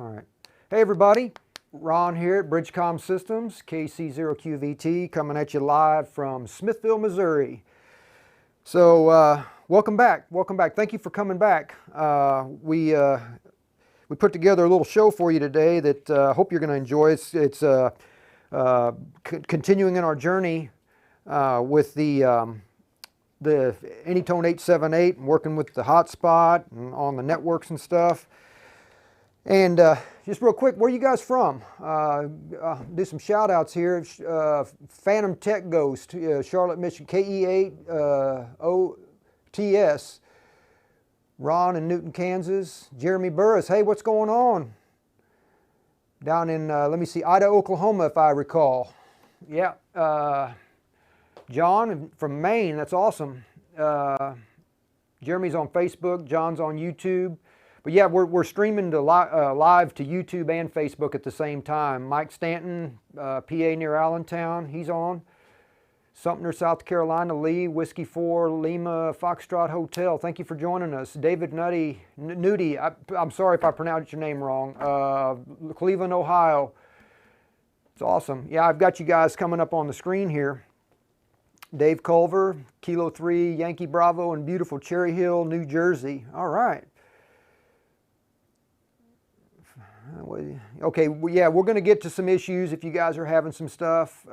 All right. Hey everybody, Ron here at BridgeCom Systems, KC0QVT, coming at you live from Smithville, Missouri. So welcome back. Thank you for coming back. We put together a little show for you today that I hope you're going to enjoy. It's continuing in our journey with the Anytone 878 and working with the hotspot and on the networks and stuff. And just real quick, where are you guys from? Do some shout outs here. Phantom Tech Ghost, Charlotte, Michigan, KE8OTS. Ron in Newton, Kansas. Jeremy Burris, hey, what's going on? Down in, let me see, Ida, Oklahoma, if I recall. Yeah. John from Maine, that's awesome. Jeremy's on Facebook, John's on YouTube. But yeah, we're streaming to live to YouTube and Facebook at the same time. Mike Stanton, PA near Allentown, he's on. Sumter, South Carolina, Lee, Whiskey 4, Lima, Foxtrot Hotel, thank you for joining us. David Nudie, I'm sorry if I pronounced your name wrong. Cleveland, Ohio. It's awesome. Yeah, I've got you guys coming up on the screen here. Dave Culver, Kilo 3, Yankee Bravo in beautiful Cherry Hill, New Jersey. All right. Okay, yeah, we're going to get to some issues if you guys are having some stuff.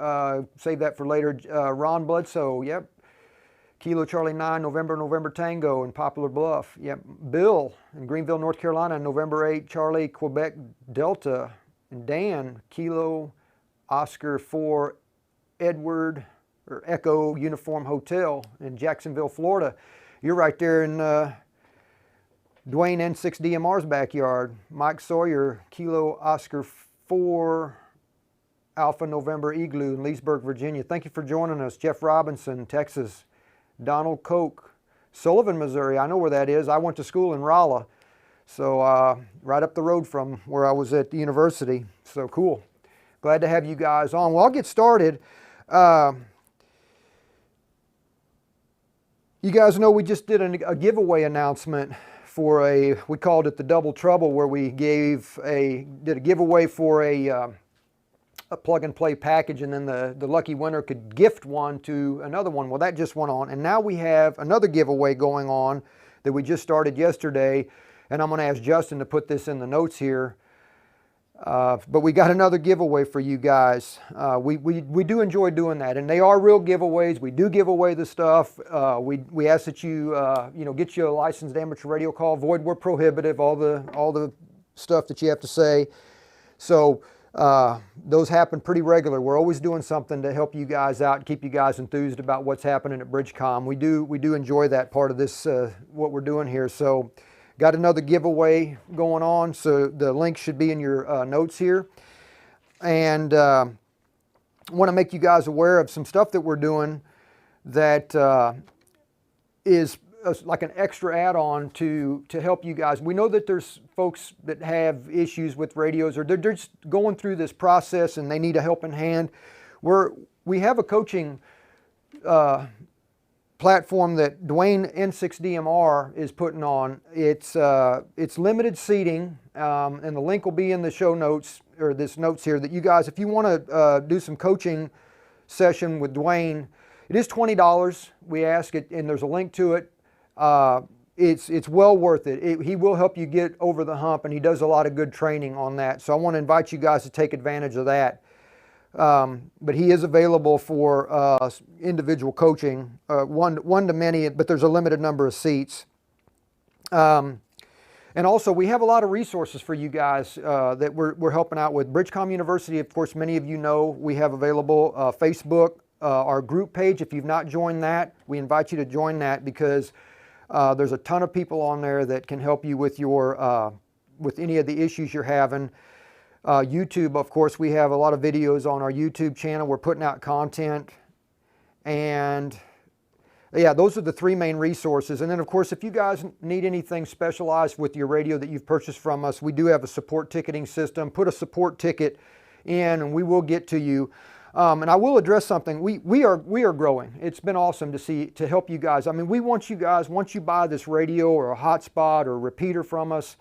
Save that for later. Ron Bledsoe, yep. Kilo Charlie 9, November Tango in Poplar Bluff. Yep. Bill in Greenville, North Carolina, November 8, Charlie Quebec Delta. And Dan, Kilo Oscar 4, Edward or Echo Uniform Hotel in Jacksonville, Florida. You're right there in Dwayne N6DMR's backyard. Mike Sawyer, Kilo Oscar 4, Alpha November Igloo in Leesburg, Virginia. Thank you for joining us. Jeff Robinson, Texas. Donald Koch, Sullivan, Missouri. I know where that is. I went to school in Rolla. So right up the road from where I was at the university. So cool. Glad to have you guys on. Well, I'll get started. You guys know we just did a giveaway announcement for we called it the Double Trouble, where we did a giveaway for a plug and play package, and then the lucky winner could gift one to another one. Well, that just went on, and now we have another giveaway going on that we just started yesterday, and I'm going to ask Justin to put this in the notes here. But we got another giveaway for you guys. We do enjoy doing that, and they are real giveaways. We do give away the stuff. We ask that you get you a licensed amateur radio call. Void where prohibitive. All the stuff that you have to say. So those happen pretty regular. We're always doing something to help you guys out, and keep you guys enthused about what's happening at BridgeCom. We do enjoy that part of this what we're doing here. So. Got another giveaway going on, so the link should be in your notes here. And I want to make you guys aware of some stuff that we're doing that is like an extra add-on to help you guys. We know that there's folks that have issues with radios, or they're just going through this process and they need a helping hand. We have a coaching platform that Dwayne N6DMR is putting on. It's limited seating, and the link will be in the show notes, or this notes here, that you guys, if you want to do some coaching session with Dwayne, it is $20. We ask it, and there's a link to it. It's well worth it. He will help you get over the hump, and he does a lot of good training on that. So I want to invite you guys to take advantage of that. But he is available for individual coaching, one to many, but there's a limited number of seats. And also, we have a lot of resources for you guys that we're helping out with. BridgeCom University, of course, many of you know we have available. Facebook, our group page. If you've not joined that, we invite you to join that, because there's a ton of people on there that can help you with with any of the issues you're having. YouTube, of course, we have a lot of videos on our YouTube channel. We're putting out content, and yeah, those are the three main resources. And then, of course, if you guys need anything specialized with your radio that you've purchased from us, we do have a support ticketing system. Put a support ticket in, and we will get to you. And I will address something. We are growing. It's been awesome to help you guys. I mean, we want you guys, once you buy this radio or a hotspot or a repeater from us,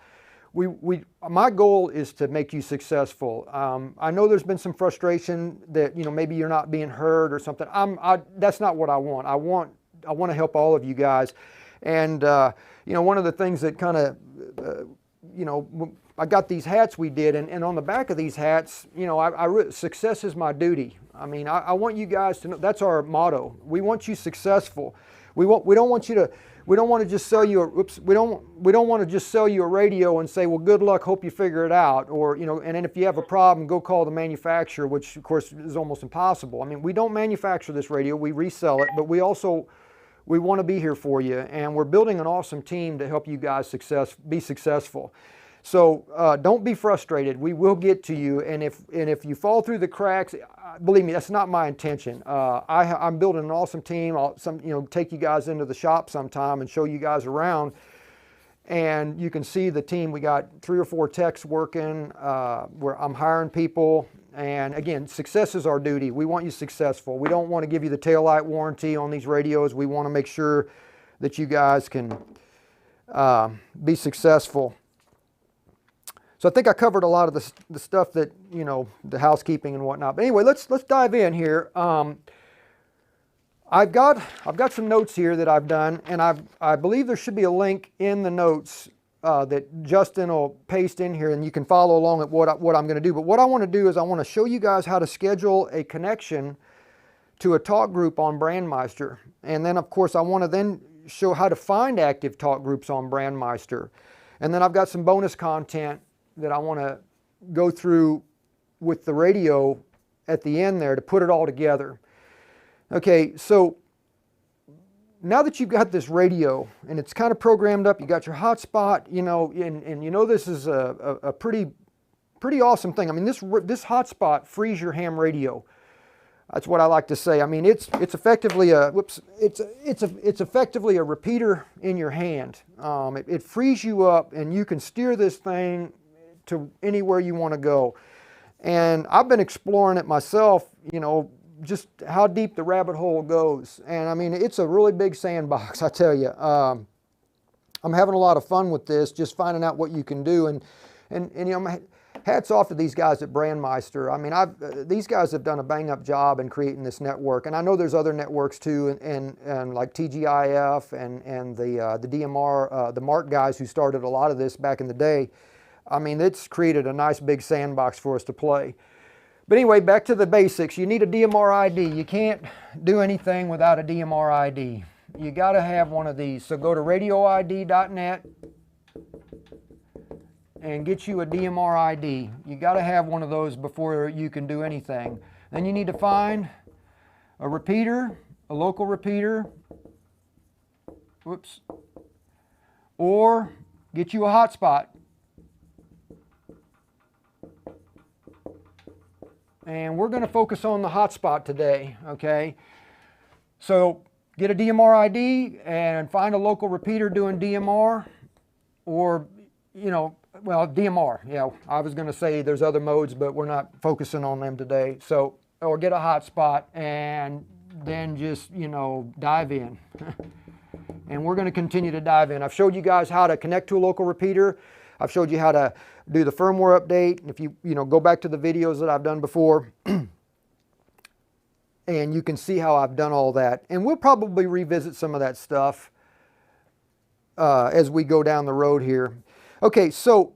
my goal is to make you successful. I know there's been some frustration that, you know, maybe you're not being heard or something. That's not what I want. I want to help all of you guys. And, you know, one of the things that kind of, you know, I got these hats we did, and on the back of these hats, you know, success is my duty. I mean, I want you guys to know, that's our motto. We want you successful. We don't want to just sell you we don't want to just sell you a radio and say, well, good luck, hope you figure it out. Or, you know, and then if you have a problem, go call the manufacturer, which of course is almost impossible. I mean, we don't manufacture this radio, we resell it, but we want to be here for you, and we're building an awesome team to help you guys be successful. So don't be frustrated. We will get to you, and if you fall through the cracks, believe me, that's not my intention. I'm building an awesome team. I'll take you guys into the shop sometime and show you guys around, and you can see the team. We got 3 or 4 techs working. Where I'm hiring people, and again, success is our duty. We want you successful. We don't want to give you the taillight warranty on these radios. We want to make sure that you guys can be successful. So I think I covered a lot of the stuff that, you know, the housekeeping and whatnot. But anyway, let's dive in here. I've got some notes here that I've done, and I believe there should be a link in the notes that Justin will paste in here, and you can follow along at what I'm going to do. But what I want to do is I want to show you guys how to schedule a connection to a talk group on Brandmeister, and then of course I want to then show how to find active talk groups on Brandmeister, and then I've got some bonus content that I want to go through with the radio at the end there to put it all together. Okay, so now that you've got this radio and it's kind of programmed up, you got your hotspot, you know, and you know this is a pretty awesome thing. I mean, this hotspot frees your ham radio. That's what I like to say. I mean, it's effectively it's effectively a repeater in your hand. It frees you up, and you can steer this thing to anywhere you want to go. And I've been exploring it myself, you know, just how deep the rabbit hole goes. And I mean, it's a really big sandbox, I tell you. I'm having a lot of fun with this, just finding out what you can do. And you know, hats off to these guys at Brandmeister. I mean, these guys have done a bang-up job in creating this network. And I know there's other networks too, and like TGIF and the DMR, the Mark guys who started a lot of this back in the day. I mean, it's created a nice big sandbox for us to play. But anyway, back to the basics. You need a DMR ID. You can't do anything without a DMR ID. You got to have one of these. So go to radioid.net and get you a DMR ID. You got to have one of those before you can do anything. Then you need to find a repeater, a local repeater, or get you a hotspot. And we're going to focus on the hotspot today, okay? So get a DMR ID and find a local repeater doing DMR, or, you know, well, DMR. Yeah, I was going to say there's other modes, but we're not focusing on them today. So, or get a hotspot and then just, you know, dive in. And we're going to continue to dive in. I've showed you guys how to connect to a local repeater. I've showed you how to do the firmware update. If you go back to the videos that I've done before, and you can see how I've done all that. And we'll probably revisit some of that stuff as we go down the road here. Okay, so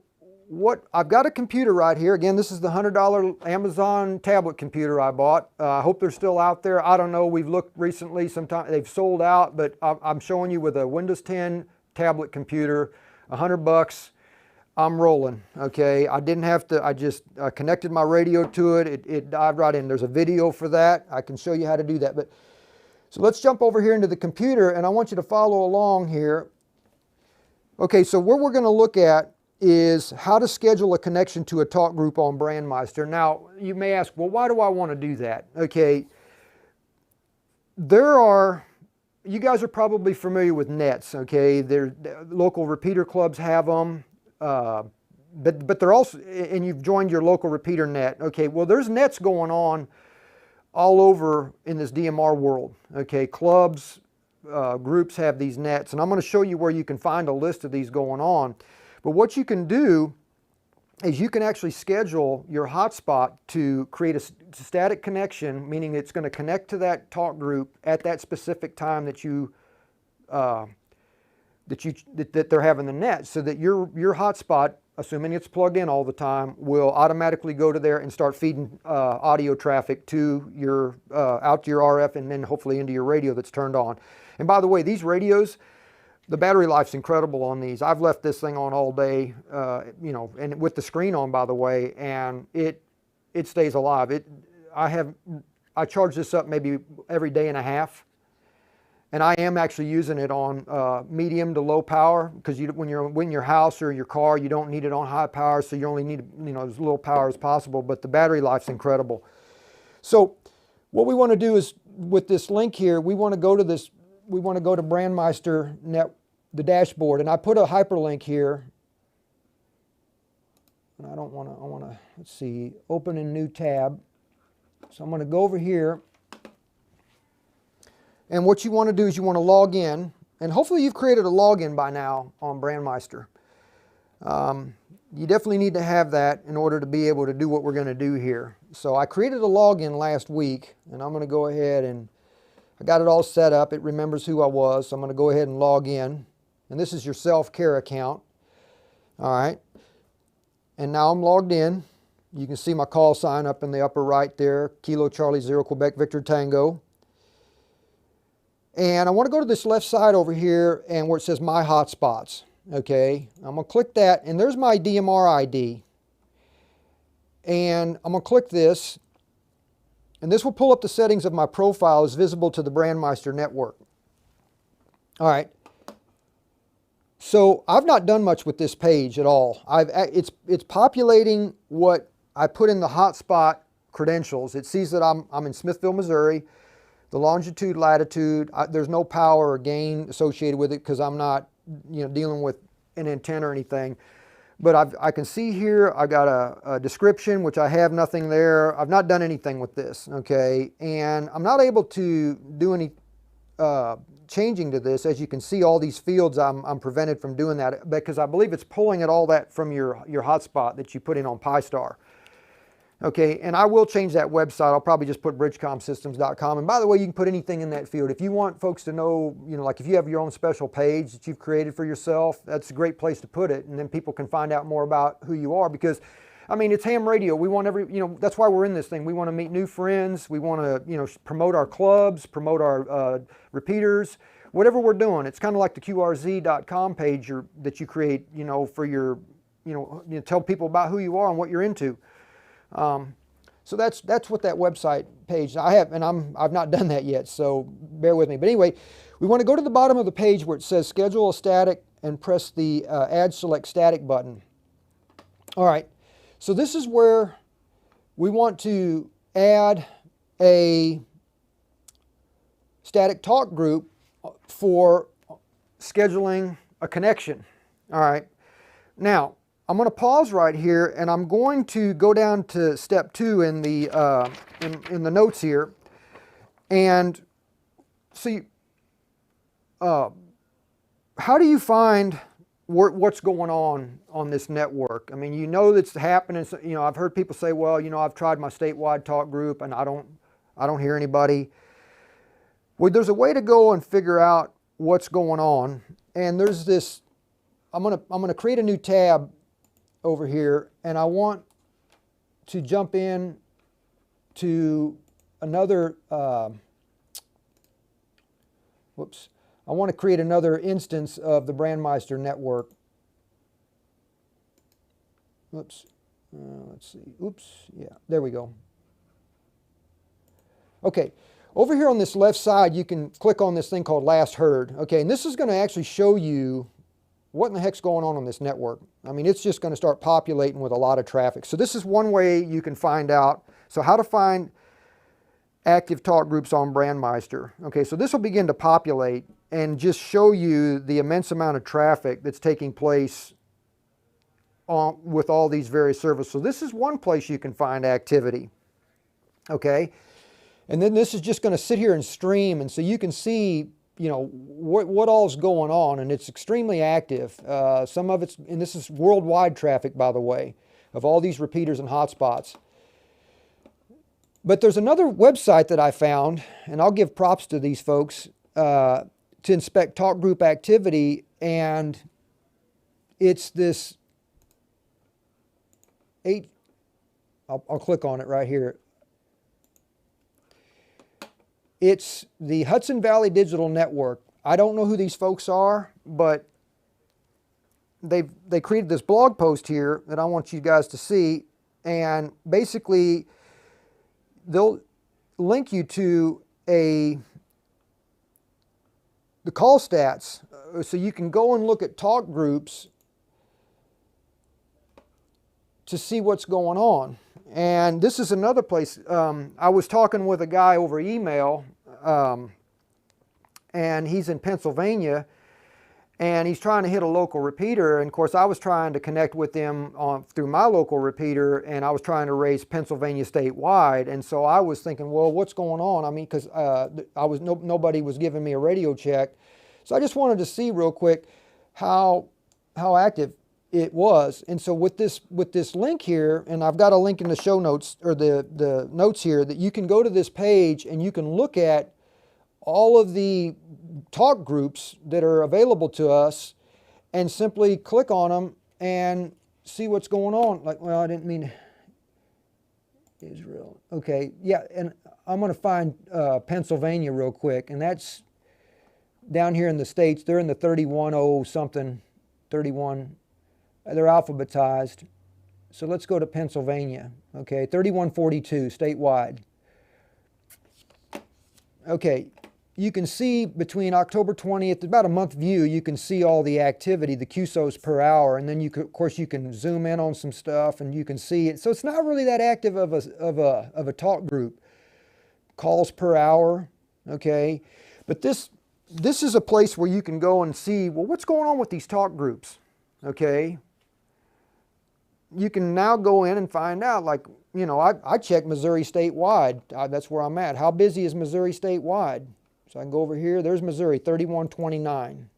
I've got a computer right here. Again, this is the $100 Amazon tablet computer I bought. I hope they're still out there. I don't know. We've looked recently. Sometimes they've sold out, but I'm showing you with a Windows 10 tablet computer, $100. I'm rolling, okay? I didn't have to, I just connected my radio to it. It dived right in. There's a video for that. I can show you how to do that. But so let's jump over here into the computer, and I want you to follow along here. Okay, so what we're going to look at is how to schedule a connection to a talk group on Brandmeister. Now, you may ask, well, why do I want to do that? Okay, you guys are probably familiar with nets, okay? Local repeater clubs have them. But they're also, and you've joined your local repeater net. Okay, well, there's nets going on all over in this DMR world. Okay, clubs, groups have these nets, and I'm going to show you where you can find a list of these going on. But what you can do is you can actually schedule your hotspot to create a static connection, meaning it's going to connect to that talk group at that specific time that that they're having the net, so that your hotspot, assuming it's plugged in all the time, will automatically go to there and start feeding audio traffic to your out to your RF, and then hopefully into your radio that's turned on. And by the way, these radios, the battery life's incredible on these. I've left this thing on all day, you know, and with the screen on, by the way, and it stays alive. I charge this up maybe every day and a half. And I am actually using it on medium to low power, because when you're in your house or your car, you don't need it on high power, so you only need, you know, as little power as possible, but the battery life's incredible. So what we want to do is, with this link here, we want to go to Brandmeister Net, the dashboard, and I put a hyperlink here. And I want to, let's see, open a new tab. So I'm going to go over here. And what you want to do is you want to log in, and hopefully you've created a login by now on Brandmeister. You definitely need to have that in order to be able to do what we're going to do here. So I created a login last week, and I'm going to go ahead and I got it all set up. It remembers who I was, so I'm going to go ahead and log in. And this is your self-care account. All right. And now I'm logged in. You can see my call sign up in the upper right there, Kilo Charlie 0 Quebec Victor Tango. And I want to go to this left side over here, and where it says My Hotspots. Okay, I'm going to click that, and there's my DMR ID. And I'm going to click this, and this will pull up the settings of my profile as visible to the Brandmeister network. All right. So I've not done much with this page at all. It's populating what I put in the hotspot credentials. It sees that I'm in Smithville, Missouri. The longitude, latitude, there's no power or gain associated with it because I'm not, you know, dealing with an antenna or anything. But I can see here I got a description, which I have nothing there. I've not done anything with this, okay? And I'm not able to do any changing to this. As you can see, all these fields, I'm prevented from doing that because I believe it's pulling it all that from your hotspot that you put in on Pi-Star. Okay, and I will change that website. I'll probably just put bridgecomsystems.com. And by the way, you can put anything in that field. If you want folks to know, you know, like if you have your own special page that you've created for yourself, that's a great place to put it. And then people can find out more about who you are, because, I mean, it's ham radio. We want you know, that's why we're in this thing. We want to meet new friends. We want to, you know, promote our clubs, promote our repeaters, whatever we're doing. It's kind of like the QRZ.com page that you create, you know, for your, you know, tell people about who you are and what you're into. So that's what that website page, I've not done that yet, so bear with me. But anyway, we want to go to the bottom of the page where it says schedule a static and press the add select static button. All right, so this is where we want to add a static talk group for scheduling a connection. All right, now I'm going to pause right here, and I'm going to go down to step 2 in the notes here, and see how do you find what's going on this network? I mean, you know that's happening. You know, I've heard people say, well, you know, I've tried my statewide talk group and I don't hear anybody. Well, there's a way to go and figure out what's going on, and there's this. I'm gonna create a new tab over here, and I want to jump in to another, I want to create another instance of the Brandmeister network. Let's see, yeah, there we go. Okay, over here on this left side, you can click on this thing called Last Heard, okay, and this is going to actually show you what in the heck's going on this network. I mean, it's just going to start populating with a lot of traffic. So this is one way you can find out. So how to find active talk groups on Brandmeister. Okay, so this will begin to populate and just show you the immense amount of traffic that's taking place with all these various services. So this is one place you can find activity. Okay, and then this is just going to sit here and stream, and so you can see, you know, what all's going on, and it's extremely active. Some of it's, and this is worldwide traffic, by the way, of all these repeaters and hotspots. But there's another website that I found, and I'll give props to these folks, to inspect talk group activity, and it's this I'll click on it right here. It's the Hudson Valley Digital Network. I don't know who these folks are, but they created this blog post here that I want you guys to see, and basically they'll link you to the call stats, so you can go and look at talk groups to see what's going on. And this is another place. I was talking with a guy over email, and he's in Pennsylvania, and he's trying to hit a local repeater. And of course, I was trying to connect with them through my local repeater, and I was trying to raise Pennsylvania statewide. And so I was thinking, well, what's going on? I mean, because nobody was giving me a radio check. So I just wanted to see real quick how active it was. And so with this link here, and I've got a link in the show notes, or the notes here, that you can go to this page and you can look at all of the talk groups that are available to us and simply click on them and see what's going on. Like, well, I didn't mean Israel. Okay, yeah, and I'm going to find Pennsylvania real quick, and that's down here in the States. They're in the 31 something, 31. They're alphabetized. So let's go to Pennsylvania. Okay, 3142 statewide. Okay, you can see between October 20th, about a month view, you can see all the activity, the QSOs per hour, and then of course you can zoom in on some stuff and you can see it. So it's not really that active of a talk group. Calls per hour, okay? But this is a place where you can go and see, well, what's going on with these talk groups, okay? You can now go in and find out, like, you know, I check Missouri statewide. That's where I'm at. How busy is Missouri statewide? So I can go over here. There's Missouri, 3129.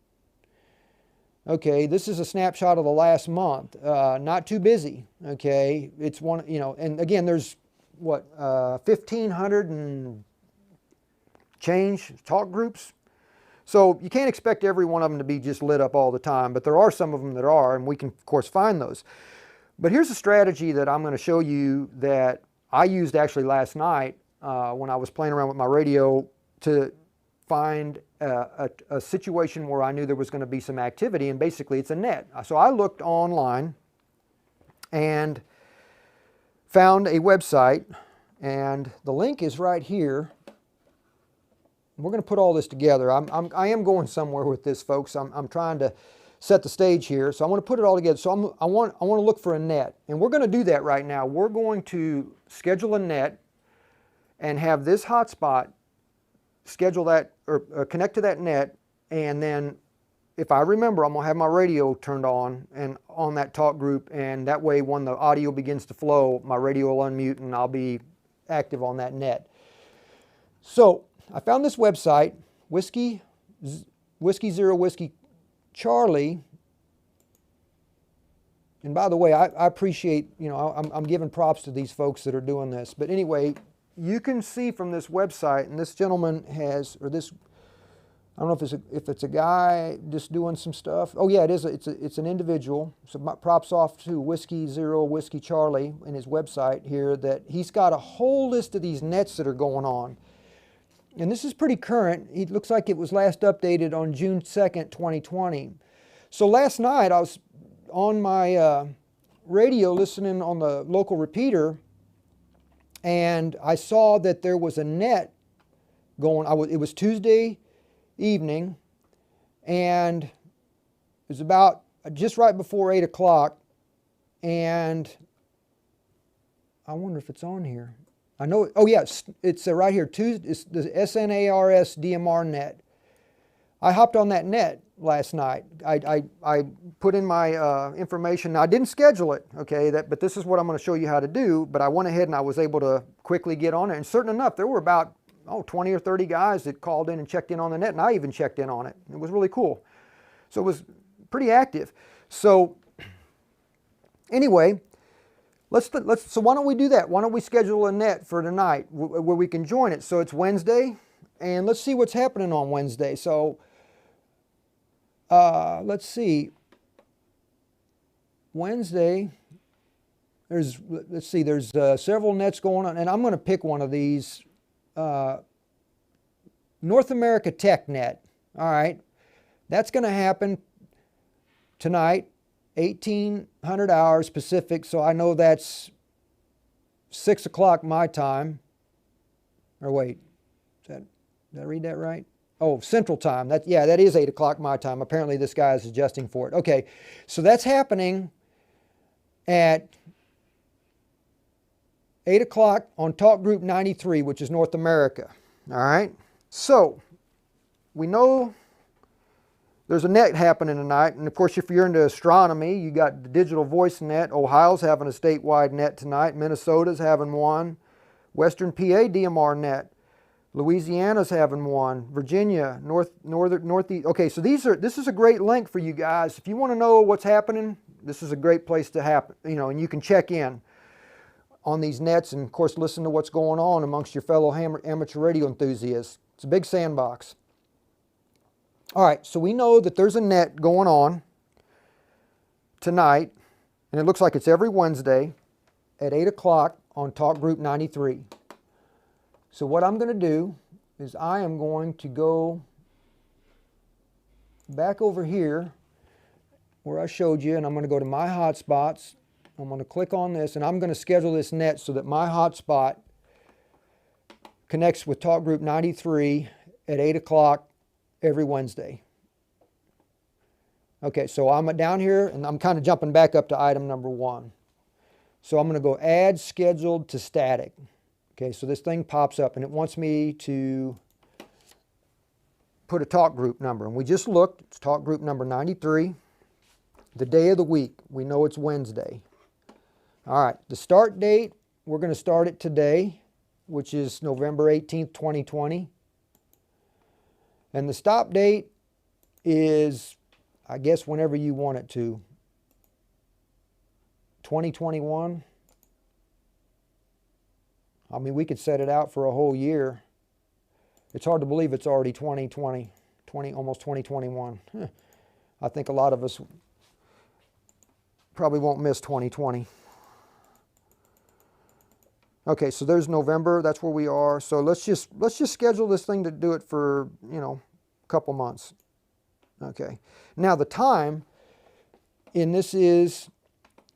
Okay, this is a snapshot of the last month. Not too busy, okay? It's one, you know, and again, there's, what, 1,500 and change talk groups. So you can't expect every one of them to be just lit up all the time, but there are some of them that are, and we can, of course, find those. But here's a strategy that I'm going to show you that I used actually last night when I was playing around with my radio to find a situation where I knew there was going to be some activity, and basically it's a net. So I looked online and found a website, and the link is right here. We're going to put all this together. I am going somewhere with this, folks. I'm trying to set the stage here, so I want to put it all together. So I want to look for a net, and we're going to do that right now. We're going to schedule a net and have this hotspot schedule that, or connect to that net, and then if I remember, I'm going to have my radio turned on and on that talk group, and that way when the audio begins to flow, my radio will unmute and I'll be active on that net. So I found this website, Whiskey Zero Whiskey Charlie, and by the way, I appreciate, you know, I'm giving props to these folks that are doing this. But anyway, you can see from this website, and this gentleman has, or this, I don't know if it's a guy just doing some stuff. Oh yeah, it is. It's an individual. So props off to Whiskey Zero Whiskey Charlie in his website here, that he's got a whole list of these nets that are going on. And this is pretty current. It looks like it was last updated on June 2nd, 2020. So last night I was on my radio listening on the local repeater, and I saw that there was a net going. It was Tuesday evening, and it was about just right before 8 o'clock, and I wonder if it's on here. I know, oh yeah, it's right here, Tuesday, it's the SNARS DMR net. I hopped on that net last night. I put in my information. Now, I didn't schedule it, okay, but this is what I'm going to show you how to do, but I went ahead and I was able to quickly get on it, and certain enough, there were about 20 or 30 guys that called in and checked in on the net, and I even checked in on it. It was really cool. So it was pretty active. So anyway, so why don't we do that? Why don't we schedule a net for tonight where we can join it? So it's Wednesday, and let's see what's happening on Wednesday. So let's see. Wednesday, there's several nets going on, and I'm going to pick one of these. North America Tech Net. All right, that's going to happen tonight, 1800 hours Pacific. So I know that's 6 o'clock my time. Or wait, did I read that right? Oh, Central Time. That is 8 o'clock my time. Apparently this guy is adjusting for it. Okay, so that's happening at 8 o'clock on Talk Group 93, which is North America. All right, so we know there's a net happening tonight, and of course if you're into astronomy, you got the Digital Voice Net. Ohio's having a statewide net tonight. Minnesota's having one. Western PA DMR net. Louisiana's having one. Virginia, Northeast. Okay, so this is a great link for you guys. If you want to know what's happening, this is a great place to happen, and you can check in on these nets and of course listen to what's going on amongst your fellow amateur radio enthusiasts. It's a big sandbox. All right, so we know that there's a net going on tonight, and it looks like it's every Wednesday at 8 o'clock on Talk Group 93. So what I'm going to do is I am going to go back over here where I showed you, and I'm going to go to my hotspots. I'm going to click on this, and I'm going to schedule this net so that my hotspot connects with Talk Group 93 at 8 o'clock every Wednesday. Okay, so I'm down here, and I'm kind of jumping back up to item number 1. So I'm going to go Add Scheduled to Static. Okay, so this thing pops up, and it wants me to put a talk group number. And we just looked. It's talk group number 93. The day of the week, we know it's Wednesday. All right, the start date, we're going to start it today, which is November 18th, 2020. And the stop date is, I guess, whenever you want it to. 2021. I mean, we could set it out for a whole year. It's hard to believe it's already 2020, almost 2021. I think a lot of us probably won't miss 2020. Okay, so there's November. That's where we are. So let's just schedule this thing to do it for, a couple months. Okay. Now the time in this is,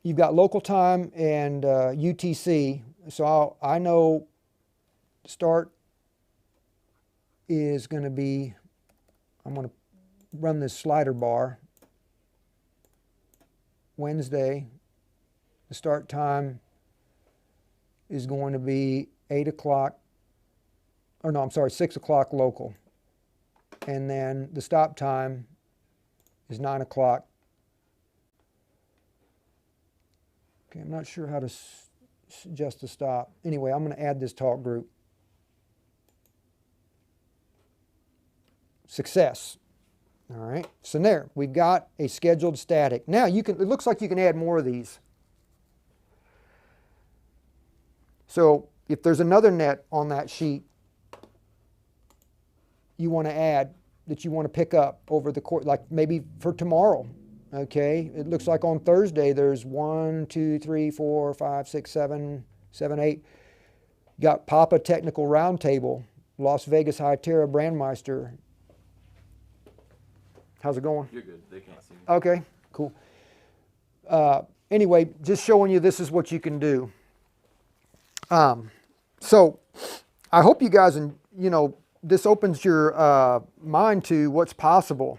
you've got local time and UTC. So I know start is going to be, I'm going to run this slider bar. Wednesday, the start time is going to be 8 o'clock, or no, I'm sorry, 6 o'clock local. And then the stop time is 9 o'clock. Okay, I'm not sure how to adjust the stop. Anyway, I'm going to add this talk group. Success. All right, so there, we've got a scheduled static. Now it looks like you can add more of these. So if there's another net on that sheet you want to add, that you want to pick up over the course, like maybe for tomorrow, okay? It looks like on Thursday there's 1, 2, 3, 4, 5, 6, 7, 8. Got Papa Technical Roundtable, Las Vegas High Terra Brandmeister. How's it going? You're good. They can't see me. Okay, cool. Anyway, just showing you this is what you can do. So I hope you guys, this opens your mind to what's possible.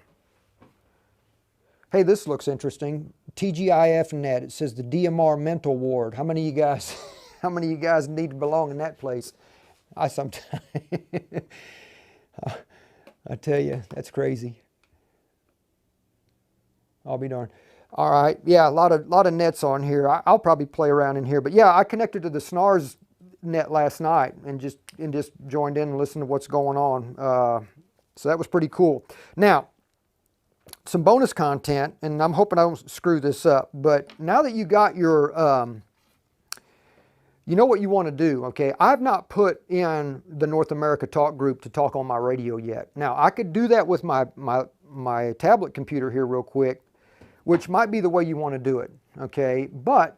Hey, this looks interesting. TGIF net. It says the DMR mental ward. How many of you guys need to belong in that place? I sometimes, I tell you, that's crazy. I'll be darned. All right, yeah, a lot of nets on here. I'll probably play around in here, but yeah, I connected to the SNARS net last night and just joined in and listened to what's going on. So that was pretty cool. Now, some bonus content, and I'm hoping I don't screw this up, but now that you got your, you know what you want to do, okay? I've not put in the North America Talk group to talk on my radio yet. Now, I could do that with my tablet computer here real quick, which might be the way you want to do it, okay? But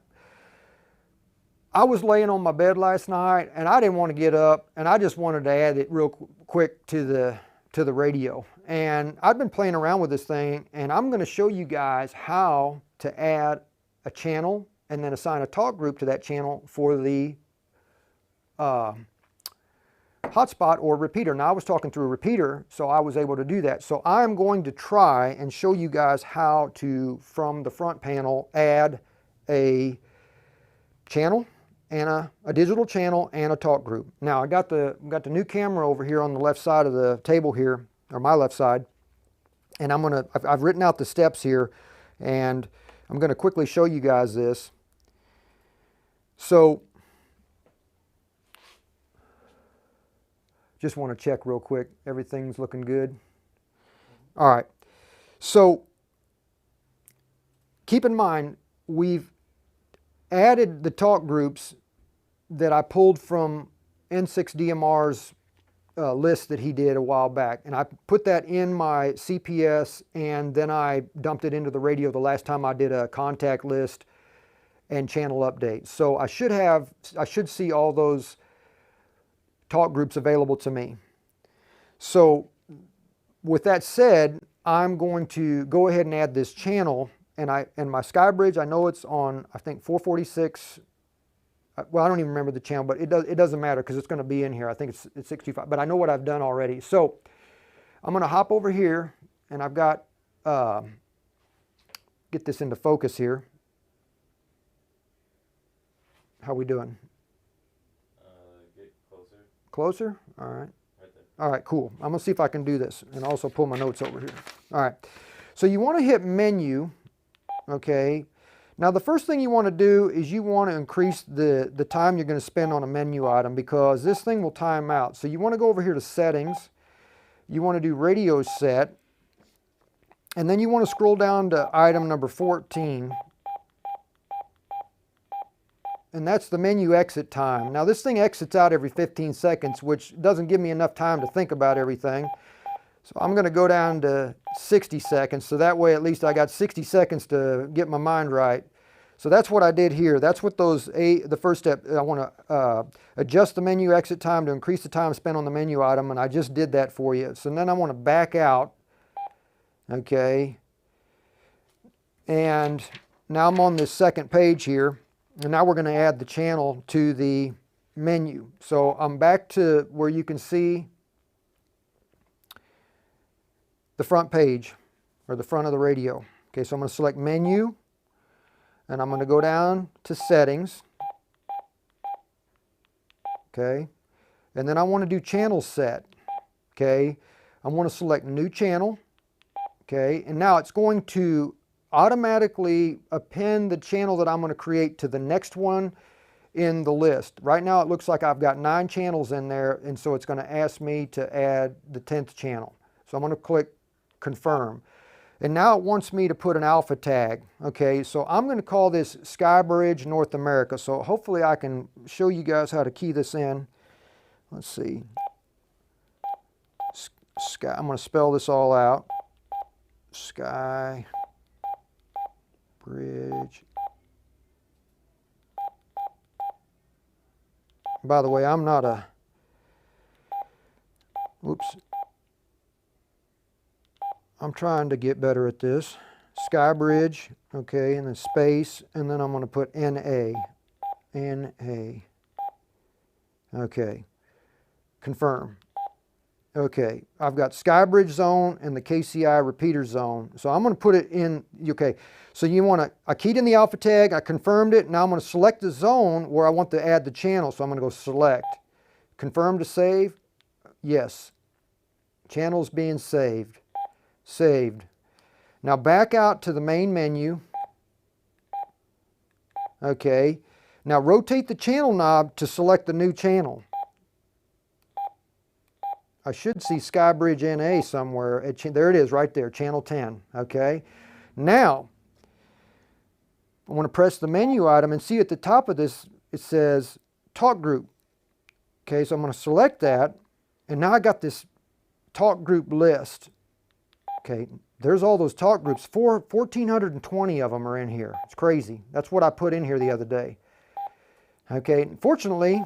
I was laying on my bed last night and I didn't want to get up, and I just wanted to add it real quick to the radio. And I've been playing around with this thing, and I'm going to show you guys how to add a channel and then assign a talk group to that channel for the hotspot or repeater. Now, I was talking through a repeater, so I was able to do that. So I'm going to try and show you guys how to, from the front panel, add a channel and a digital channel and a talk group. Now, I got the new camera over here on the left side of the table here, or my left side, and I've written out the steps here, and I'm going to quickly show you guys this. So, just want to check real quick, everything's looking good. All right, so keep in mind, we've added the talk groups that I pulled from N6DMR's list that he did a while back, and I put that in my CPS, and then I dumped it into the radio the last time I did a contact list and channel update. So I should see all those talk groups available to me. So with that said, I'm going to go ahead and add this channel, and my SkyBridge, I know it's on, I think 446. Well, I don't even remember the channel, but it doesn't matter because it's going to be in here. I think it's 65, but I know what I've done already. So I'm going to hop over here, and I've got, get this into focus here. How we doing? Get closer. Closer? All right. Right there. All right, cool. I'm going to see if I can do this and also pull my notes over here. All right. So you want to hit menu, okay? Now, the first thing you want to do is you want to increase the time you're going to spend on a menu item, because this thing will time out. So you want to go over here to settings. You want to do radio set. And then you want to scroll down to item number 14. And that's the menu exit time. Now, this thing exits out every 15 seconds, which doesn't give me enough time to think about everything. So I'm going to go down to 60 seconds, so that way at least I got 60 seconds to get my mind right. So that's what I did here. That's what the first step, I want to adjust the menu exit time to increase the time spent on the menu item, and I just did that for you. So then I want to back out, okay, and now I'm on this second page here, and now we're going to add the channel to the menu. So I'm back to where you can see the front page, or the front of the radio. Okay, so I'm going to select menu, and I'm going to go down to settings. Okay, and then I want to do channel set. Okay, I want to select new channel. Okay, and now it's going to automatically append the channel that I'm going to create to the next one in the list. Right now it looks like I've got 9 channels in there, and so it's going to ask me to add the 10th channel. So I'm going to click confirm. And now it wants me to put an alpha tag. Okay, so I'm going to call this SkyBridge North America. So hopefully I can show you guys how to key this in. Let's see. Sky, I'm going to spell this all out. SkyBridge. By the way, I'm not a, whoops. I'm trying to get better at this. SkyBridge, okay, and then space, and then I'm going to put NA. NA. Okay. Confirm. Okay, I've got SkyBridge zone and the KCI repeater zone. So I'm going to put it in, okay. So you want to, I keyed in the alpha tag, I confirmed it, now I'm going to select the zone where I want to add the channel. So I'm going to go select. Confirm to save. Yes. Channel's being saved. Saved. Now back out to the main menu. Okay. Now rotate the channel knob to select the new channel. I should see SkyBridge NA somewhere. There it is right there, channel 10, okay? Now, I want to press the menu item and see at the top of this, it says talk group. Okay, so I'm going to select that, and now I got this talk group list. Okay, there's all those talk groups. 1,420 of them are in here. It's crazy. That's what I put in here the other day. Okay, fortunately,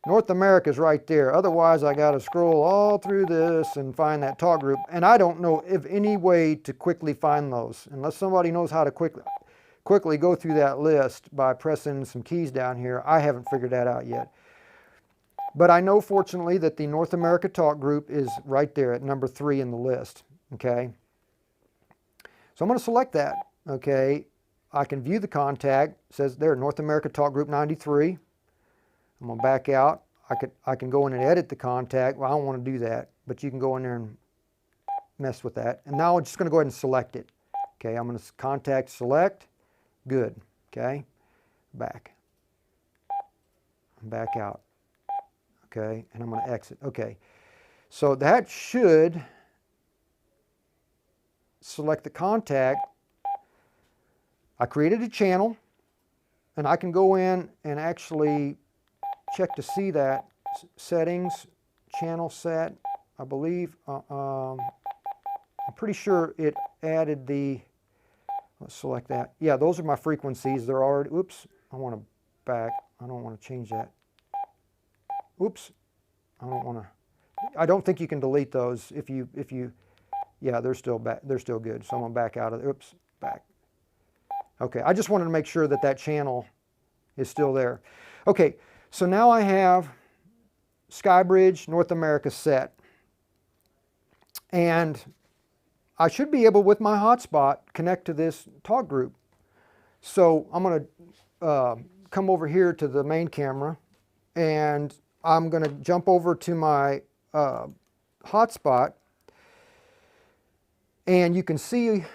North America's right there. Otherwise, I got to scroll all through this and find that talk group. And I don't know of any way to quickly find those, unless somebody knows how to quickly go through that list by pressing some keys down here. I haven't figured that out yet. But I know, fortunately, that the North America talk group is right there at number 3 in the list. Okay, so I'm going to select that. Okay, I can view the contact. It says there, North America talk group 93. I'm going to back out. I can go in and edit the contact. Well, I don't want to do that, but you can go in there and mess with that. And now I'm just going to go ahead and select it. Okay, I'm going to contact select. Good. Okay, back out. Okay, and I'm going to exit. Okay, so that should select the contact. I created a channel, and I can go in and actually check to see that. Settings, channel set, I believe. I'm pretty sure it added the, let's select that. Yeah, those are my frequencies. They're already, oops, I want to back. I don't want to change that. Oops, I don't think you can delete those if you, yeah, they're still back, they're still good. So I'm going to back out of it. Oops, back. Okay, I just wanted to make sure that that channel is still there. Okay, so now I have SkyBridge North America set. And I should be able, with my hotspot, connect to this talk group. So I'm going to come over here to the main camera, and I'm going to jump over to my hotspot. And you can see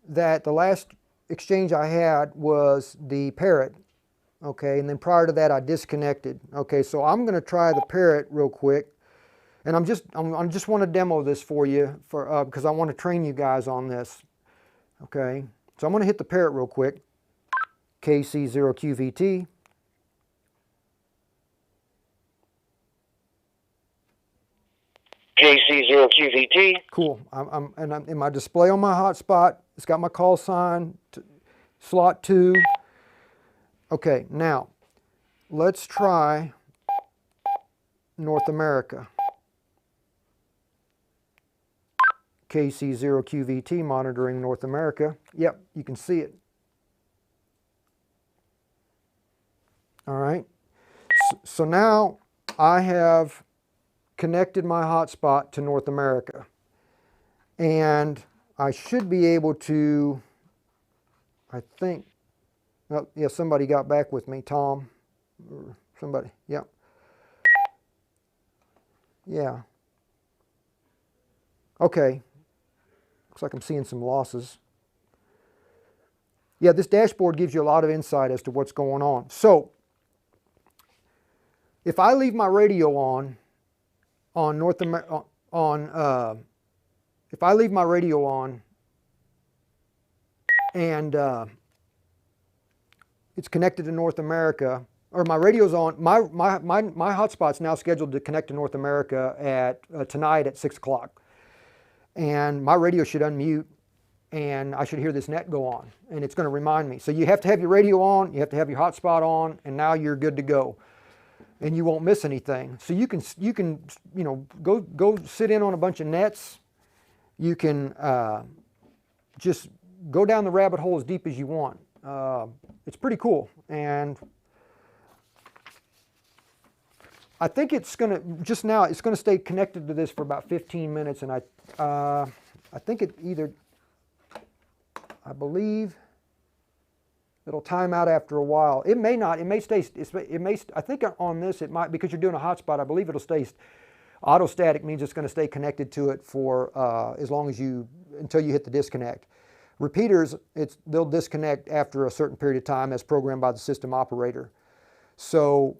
that the last exchange I had was the parrot. Okay, and then prior to that I disconnected. Okay, so I'm going to try the parrot real quick, and I just want to demo this for you because I want to train you guys on this. Okay, so I'm going to hit the parrot real quick. KC0QVT. KC0QVT. Cool. I'm in my display on my hotspot. It's got my call sign, slot 2. Okay, now let's try North America. KC0QVT monitoring North America. Yep, you can see it. All right. So now I have connected my hotspot to North America. And I should be able to, I think, oh, yeah, somebody got back with me, Tom, or somebody, yeah. Yeah. Okay. Looks like I'm seeing some losses. Yeah, this dashboard gives you a lot of insight as to what's going on. So, if I leave my radio on North America, if I leave my radio on and it's connected to North America, or my radio's on, my hotspot's now scheduled to connect to North America at tonight at 6 o'clock. And my radio should unmute, and I should hear this net go on, and it's going to remind me. So you have to have your radio on, you have to have your hotspot on, and now you're good to go, and you won't miss anything. So you can you know, go sit in on a bunch of nets. You can just go down the rabbit hole as deep as you want. It's pretty cool, and I think it's going to, just now, it's going to stay connected to this for about 15 minutes, and I think it either, I believe it'll time out after a while. It may not, it may stay, I think on this it might, because you're doing a hotspot, I believe it'll stay, autostatic means it's going to stay connected to it for as long as until you hit the disconnect. Repeaters, they'll disconnect after a certain period of time as programmed by the system operator. So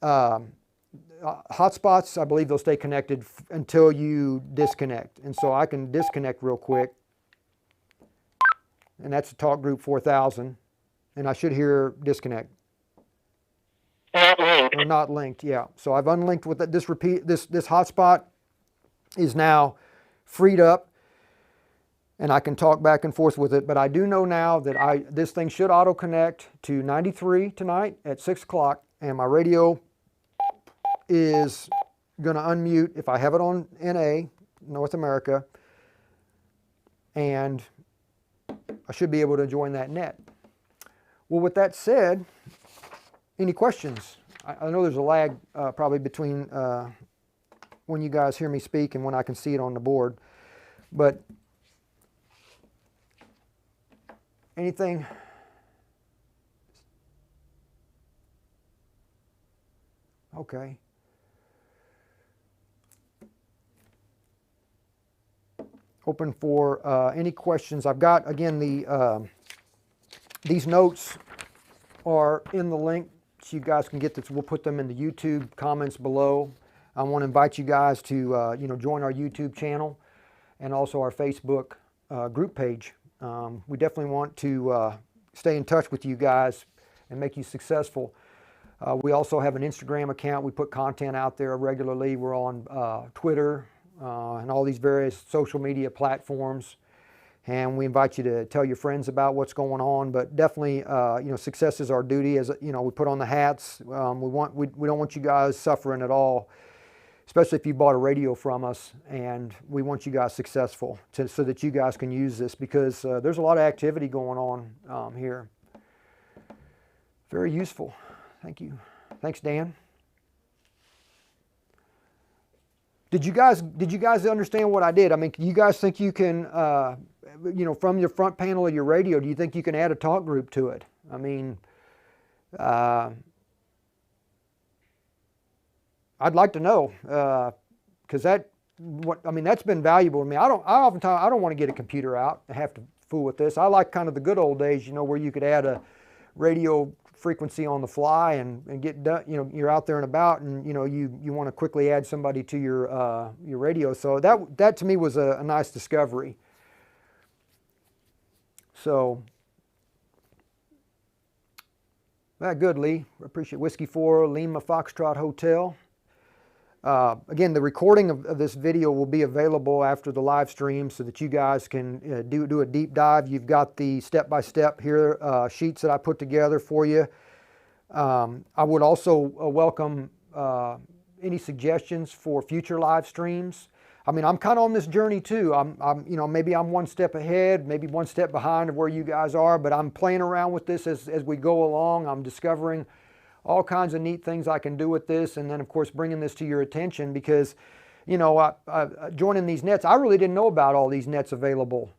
hotspots, I believe they'll stay connected until you disconnect. And so I can disconnect real quick. And that's a talk group 4000. And I should hear disconnect. Or not linked, yeah. So I've unlinked with this hotspot is now freed up, and I can talk back and forth with it. But I do know now that this thing should auto connect to 93 tonight at 6 o'clock, and my radio is going to unmute if I have it on NA, North America, and I should be able to join that net. Well, with that said, any questions? I know there's a lag probably between when you guys hear me speak and when I can see it on the board, but anything? Okay. Open for any questions. I've got, again, these notes are in the link, so you guys can get this. We'll put them in the YouTube comments below. I want to invite you guys to join our YouTube channel and also our Facebook group page. We definitely want to stay in touch with you guys and make you successful. We also have an Instagram account. We put content out there regularly. We're on Twitter and all these various social media platforms. And we invite you to tell your friends about what's going on. But definitely, success is our duty. As we put on the hats. We don't want you guys suffering at all, especially if you bought a radio from us. And we want you guys successful so that you guys can use this, because there's a lot of activity going on here. Very useful. Thank you. Thanks, Dan. Did you guys understand what I did? I mean, you guys think you can, from your front panel of your radio, do you think you can add a talk group to it? I mean, I'd like to know, because that's been valuable to me. I don't want to get a computer out and have to fool with this. I like kind of the good old days, where you could add a radio frequency on the fly and get done. You're out there and about, and you want to quickly add somebody to your radio. So that to me was a nice discovery. So good, Lee. Appreciate Whiskey 4 Lima Foxtrot Hotel. Again, the recording of this video will be available after the live stream so that you guys can do a deep dive. You've got the step-by-step here sheets that I put together for you. I would also welcome any suggestions for future live streams. I mean, I'm kind of on this journey too. Maybe I'm one step ahead, maybe one step behind of where you guys are, but I'm playing around with this as we go along. I'm discovering all kinds of neat things I can do with this, and then of course bringing this to your attention, because joining these nets, I really didn't know about all these nets available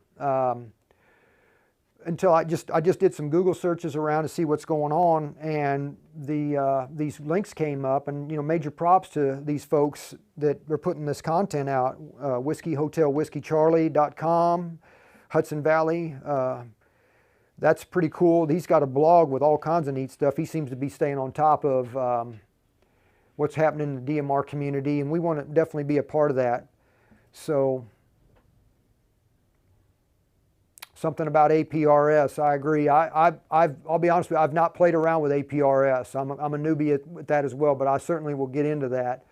until I just did some Google searches around to see what's going on, and these links came up, and major props to these folks that are putting this content out. Whiskey Hotel WhiskeyCharlie.com, Hudson Valley. That's pretty cool. He's got a blog with all kinds of neat stuff. He seems to be staying on top of what's happening in the DMR community, and we want to definitely be a part of that. So, something about APRS, I agree. I'll be honest with you, I've not played around with APRS. I'm a newbie at that as well, but I certainly will get into that.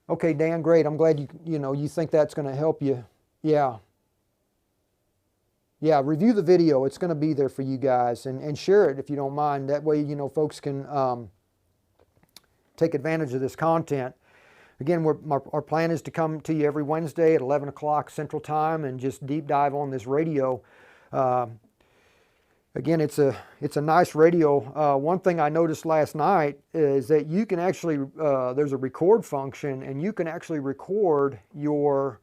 Okay, Dan, great. I'm glad you think that's going to help you. Yeah, review the video. It's going to be there for you guys, and share it if you don't mind. That way, folks can take advantage of this content. Again, our plan is to come to you every Wednesday at 11 o'clock Central Time and just deep dive on this radio. Again, it's a nice radio. One thing I noticed last night is that you can actually, there's a record function, and you can actually record your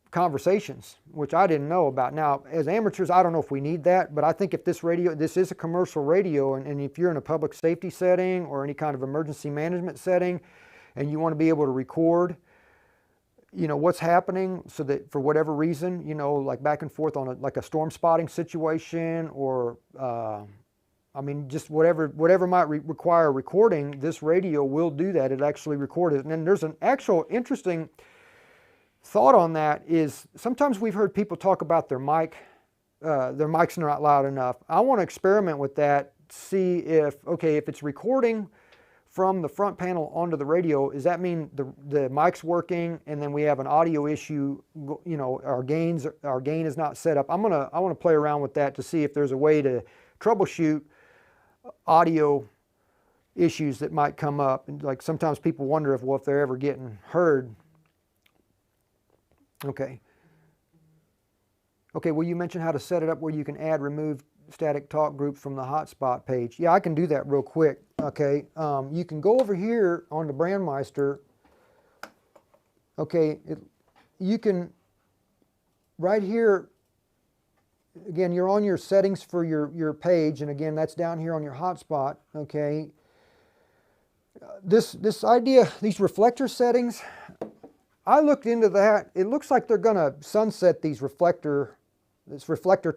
conversations, which I didn't know about. Now, as amateurs, I don't know if we need that, but I think if this is a commercial radio, and if you're in a public safety setting or any kind of emergency management setting, and you want to be able to record, what's happening, so that for whatever reason, like back and forth on like a storm spotting situation, or I mean, just whatever might require recording, this radio will do that. It actually records it. And then there's an actual interesting thought on that is sometimes we've heard people talk about their mics are not loud enough. I want to experiment with that, see if it's recording from the front panel onto the radio, does that mean the mic's working and then we have an audio issue, you know, our gain is not set up. I want to play around with that to see if there's a way to troubleshoot audio issues that might come up. And like sometimes people wonder if they're ever getting heard. Okay, well, you mentioned how to set it up where you can remove static talk groups from the hotspot page. Yeah, I can do that real quick. Okay, you can go over here on the Brandmeister. Okay, you can, right here, again, you're on your settings for your page, and again, that's down here on your hotspot. Okay, this idea, these reflector settings, I looked into that. It looks like they're going to sunset this reflector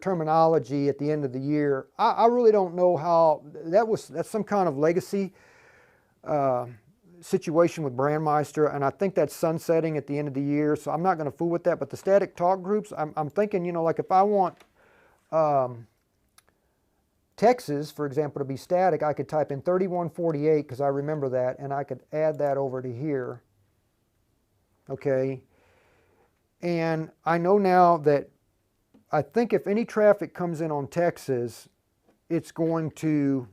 terminology at the end of the year. I really don't know how, that's some kind of legacy situation with Brandmeister, and I think that's sunsetting at the end of the year, so I'm not going to fool with that. But the static talk groups, I'm thinking, you know, like if I want Texas, for example, to be static, I could type in 3148 because I remember that, and I could add that over to here. Okay, and I know now that I think if any traffic comes in on Texas, it's going to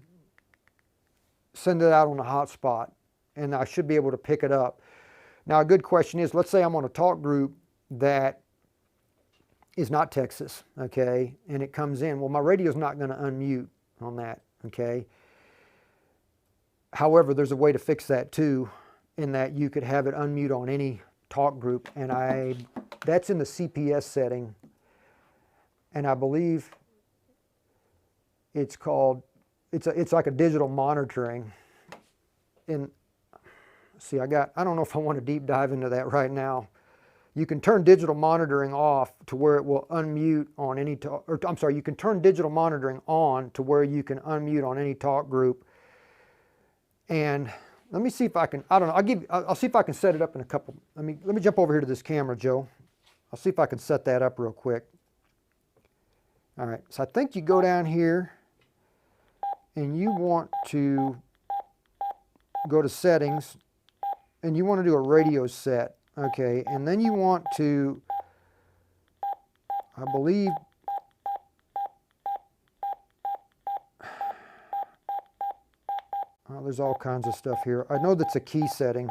send it out on a hotspot, and I should be able to pick it up. Now, a good question is, let's say I'm on a talk group that is not Texas, okay, and it comes in. Well, my radio's not going to unmute on that, okay. However, there's a way to fix that too, in that you could have it unmute on any talk group, and that's in the CPS setting. And I believe it's like a digital monitoring. And see, I don't know if I want to deep dive into that right now. You can turn digital monitoring off to where it will unmute on any talk, or I'm sorry, you can turn digital monitoring on to where you can unmute on any talk group. And let me see if I can, I don't know, I'll see if I can set it up in a couple, let me jump over here to this camera, Joe. I'll see if I can set that up real quick. All right, so I think you go down here and you want to go to settings and you want to do a radio set, okay, and then you want to, I believe, well, there's all kinds of stuff here. I know that's a key setting.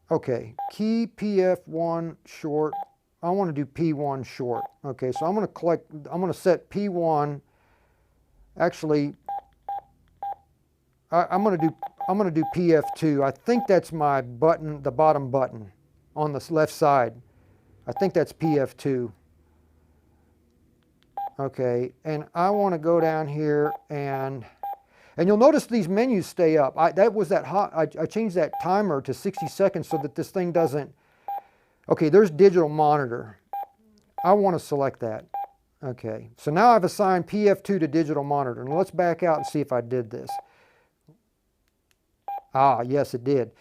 Okay, key PF1 short. I want to do P1 short. Okay, so I'm going to set P1. Actually, I'm going to do PF2. I think that's my button, the bottom button on the left side. I think that's PF2. Okay, and I want to go down here and you'll notice these menus stay up. I changed that timer to 60 seconds so that this thing doesn't, okay, there's digital monitor. I want to select that. Okay, so now I've assigned PF2 to digital monitor. And let's back out and see if I did this. Ah, yes, it did.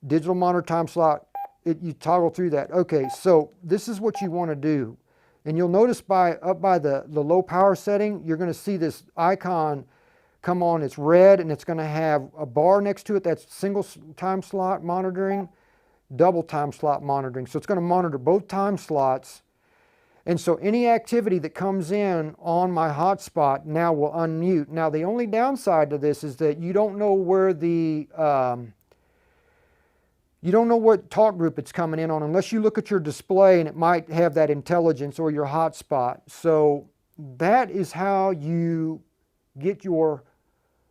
Digital monitor time slot, you toggle through that. Okay, so this is what you want to do. And you'll notice up by the low power setting, you're going to see this icon come on. It's red, and it's going to have a bar next to it. That's single time slot monitoring, double time slot monitoring. So it's going to monitor both time slots. And so any activity that comes in on my hotspot now will unmute. Now, the only downside to this is that you don't know where you don't know what talk group it's coming in on unless you look at your display, and it might have that intelligence or your hotspot. So that is how you get your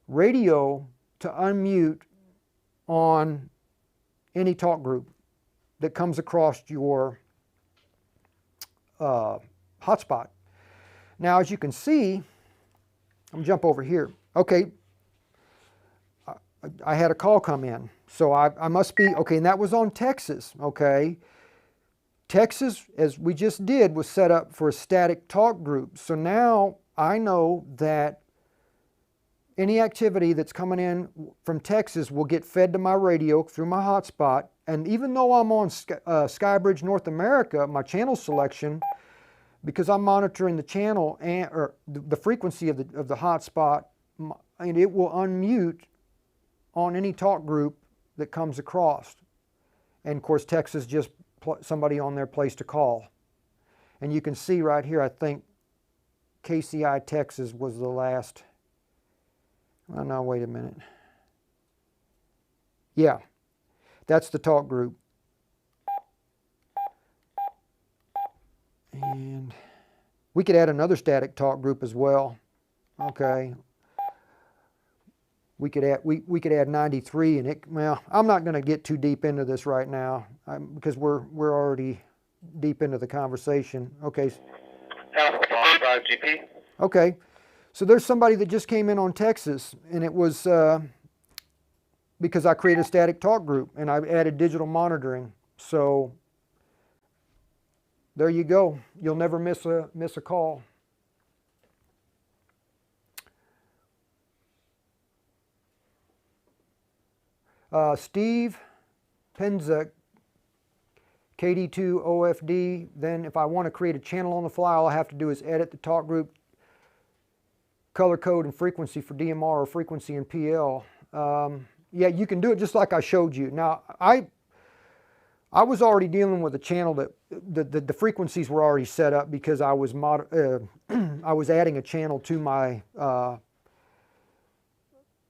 radio to unmute on any talk group that comes across your hotspot. Now, as you can see, I'm going to jump over here. Okay, I had a call come in, so I must be, okay, and that was on Texas, okay. Texas, as we just did, was set up for a static talk group. So now I know that any activity that's coming in from Texas will get fed to my radio through my hotspot. And even though I'm on SkyBridge North America, my channel selection, because I'm monitoring the channel or the frequency of the hotspot, and it will unmute on any talk group that comes across. And of course, Texas just somebody on there placed a call. And you can see right here, I think KCI Texas was the last. Oh, no, wait a minute. Yeah, that's the talk group. And we could add another static talk group as well. Okay. We could add 93, and well, I'm not going to get too deep into this right now because we're already deep into the conversation. Okay. Alpha 5 GP. Okay. So there's somebody that just came in on Texas, and it was because I created a static talk group and I added digital monitoring. So there you go. You'll never miss a call. Steve Penza, KD2 OFD. Then if I want to create a channel on the fly, all I have to do is edit the talk group color code and frequency for DMR or frequency and PL. Yeah, you can do it just like I showed you. Now, I was already dealing with a channel that the frequencies were already set up because I was I was adding a channel to my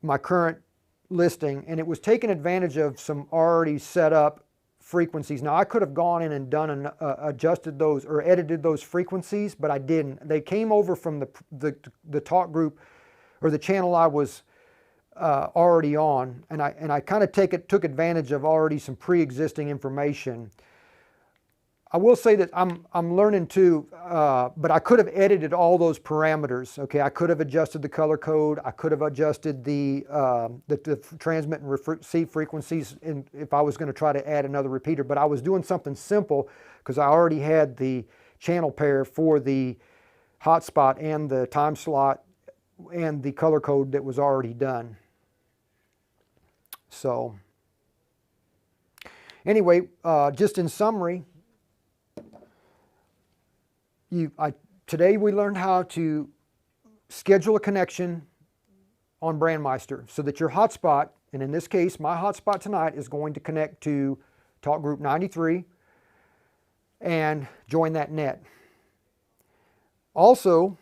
my current listing, and it was taking advantage of some already set up frequencies. Now I could have gone in and done and adjusted those or edited those frequencies, but I didn't. They came over from the talk group or the channel I was already on, and I kind of took advantage of already some pre-existing information. I will say that I'm learning too, but I could have edited all those parameters. Okay, I could have adjusted the color code. I could have adjusted the transmit and receive frequencies if I was going to try to add another repeater. But I was doing something simple because I already had the channel pair for the hotspot and the time slot and the color code that was already done. So anyway, just in summary, today we learned how to schedule a connection on Brandmeister so that your hotspot, and in this case my hotspot tonight, is going to connect to talk group 93 and join that net. Also,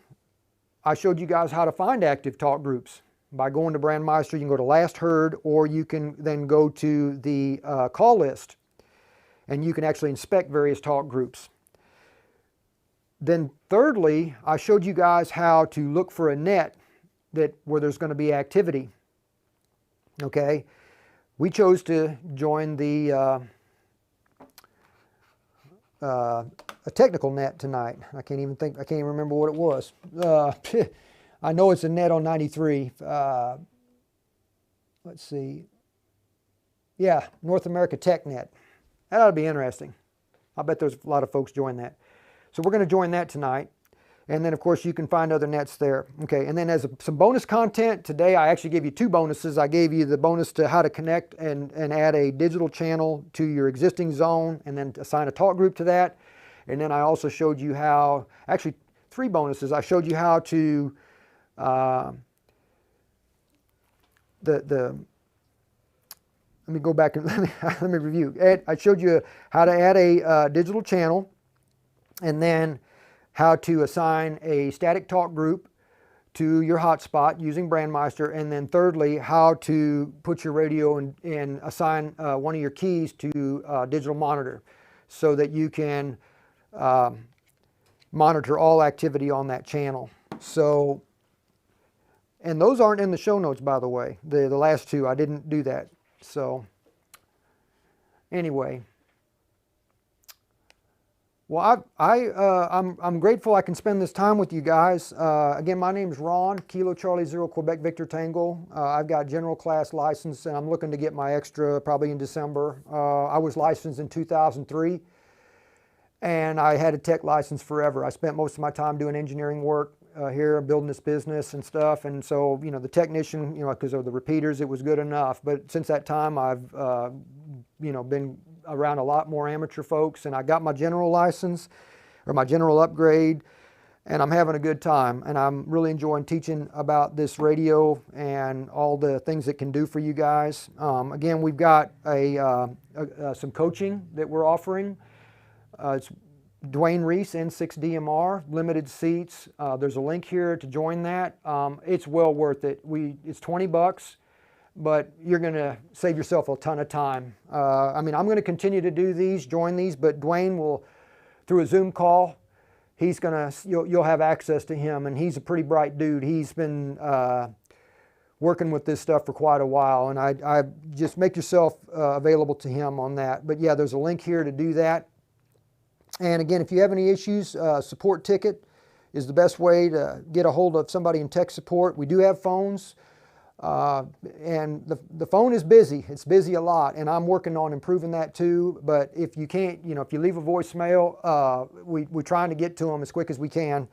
I showed you guys how to find active talk groups by going to Brandmeister. You can go to last heard, or you can then go to the call list and you can actually inspect various talk groups. Then thirdly, I showed you guys how to look for a net where there's going to be activity. Okay, we chose to join the a technical net tonight. I can't even remember what it was. I know it's a net on 93. Let's see. Yeah, North America Tech Net. That ought to be interesting. I bet there's a lot of folks join that. So we're going to join that tonight. And then, of course, you can find other nets there. Okay, and then as some bonus content, today I actually gave you two bonuses. I gave you the bonus to how to connect and add a digital channel to your existing zone and then assign a talk group to that. And then I also showed you how, actually three bonuses. I showed you how to, let me go back and let me review. I showed you how to add a digital channel, and then how to assign a static talk group to your hotspot using Brandmeister, and then thirdly, how to put your radio and assign one of your keys to digital monitor so that you can monitor all activity on that channel. So, and those aren't in the show notes, by the way. The last two, I didn't do that. So anyway, well, I'm grateful I can spend this time with you guys. Again, my name is Ron, Kilo Charlie Zero Quebec Victor Tango. I've got general class license, and I'm looking to get my extra probably in December. I was licensed in 2003, and I had a tech license forever. I spent most of my time doing engineering work here, building this business and stuff. And so, you know, the technician, you know, because of the repeaters, it was good enough. But since that time, I've, you know, been around a lot more amateur folks, and I got my general license or my general upgrade, and I'm having a good time. And I'm really enjoying teaching about this radio and all the things it can do for you guys. Again, we've got some coaching that we're offering. It's Dwayne Reese, N6DMR, limited seats. There's a link here to join that. It's well worth it. It's $20, but you're going to save yourself a ton of time. I mean, I'm going to continue to do these, join these, but Dwayne will, through a Zoom call, you'll have access to him, and he's a pretty bright dude. He's been working with this stuff for quite a while, and I just make yourself available to him on that. But yeah, there's a link here to do that. And again, if you have any issues, support ticket is the best way to get a hold of somebody in tech support. We do have phones, and the phone is busy. It's busy a lot, and I'm working on improving that too. But if you can't, you know, if you leave a voicemail, we're trying to get to them as quick as we can.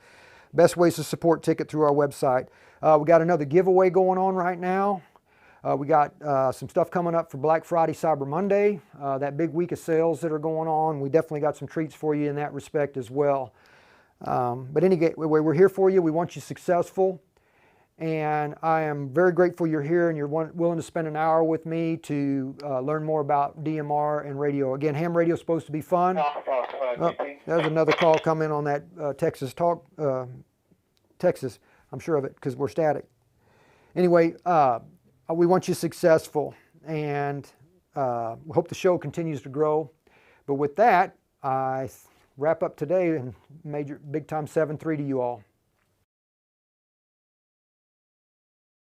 Best ways to support ticket through our website. We got another giveaway going on right now. We got some stuff coming up for Black Friday, Cyber Monday, that big week of sales that are going on. We definitely got some treats for you in that respect as well. But anyway, we're here for you. We want you successful. And I am very grateful you're here and you're willing to spend an hour with me to learn more about DMR and radio. Again, ham radio is supposed to be fun. Oh, there's another call coming on that Texas talk. Texas, I'm sure of it because we're static. Anyway, we want you successful, and we hope the show continues to grow. But with that, I wrap up today and big time 7-3 to you all.